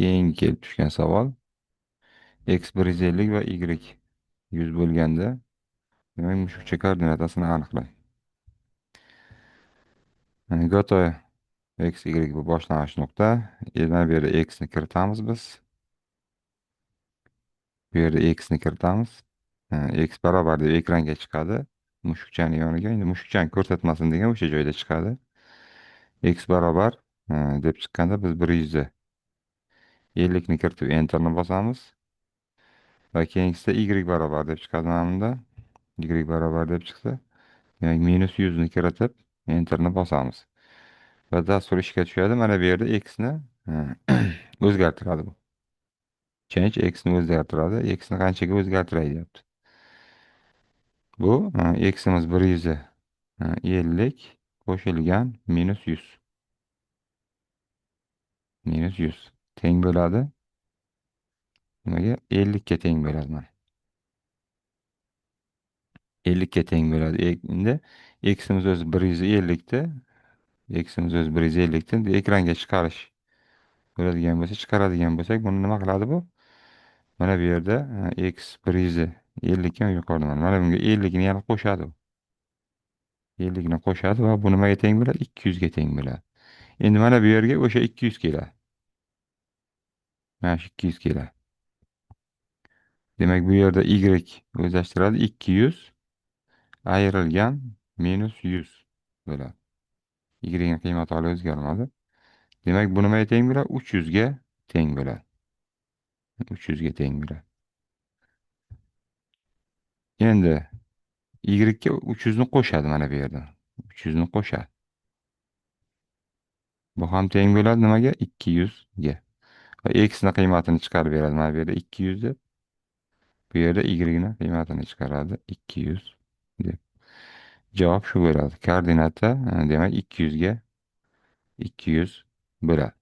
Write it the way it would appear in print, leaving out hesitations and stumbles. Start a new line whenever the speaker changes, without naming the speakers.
Eng kelib tushgan savol x 150 va y 100 bo'lganda demak mushukcha koordinatasini aniqlang. Gotoy x y bu boshlang'ich nuqta. Yana bu yerda x ni kiritamiz biz. Bu yerda x ni kiritamiz. X barobar deb ekranga chiqadi. Mushukchani yoniga. Endi mushukchani ko'rsatmasin degan o'sha joyda chiqadi. X barobar deb chiqqanda biz 150 ni kiritib enterni bosamiz. Va keyingisida y barobar deb chiqadi mana bunda. Y barobar deb chiqsa, demak minus 100 ni kiritib enterni bosamiz. Va dastur ishga tushadi. Mana bu yerda x ni o'zgartiradi bu. Change x ni o'zgartiradi. X ni qanchaga o'zgartiray deyapti. Bu x'imiz 150 qo'shilgan minus 100. Minus 100 teng bo'ladi. Nimaga? 50 ga teng bo'ladi mana. 50 ga teng bo'ladi. Endi x'imiz o'zi 150 da. X'imiz o'zi 150 dan ekranga chiqarish bo'ladigan bo'lsa, chiqaradigan bo'lsak, buni nima qiladi bu? Mana bu yerda x 150 ga yuqorida mana bunga 50 ni yana qo'shadi. 50 ni qo'shadi va bu nimaga teng bo'ladi? 200 ga teng bo'ladi. Endi mana bu yerga o'sha 200 keladi. Mana shu 200 keladi. Demak bu yerda y o'zlashtiradi 200 ayrilgan minus 100 bo'ladi. Y ning qiymati hali o'zgarmadi. Demak bu nimaga teng bo'ladi? 300 ga teng bo'ladi. 300 ga teng bo'ladi. Endi y ga 300 ni qo'shadi mana bu yerda. 300 ni qo'shadi. Bu ham teng bo'ladi nimaga? 200 ga. Va x ni qiymatini chiqarib beradi. Mana bu yerda 200 deb. Bu yerda y ni qiymatini chiqaradi 200 deb. Javob shu bo'ladi. Koordinata demak 200 ga 200 bo'ladi.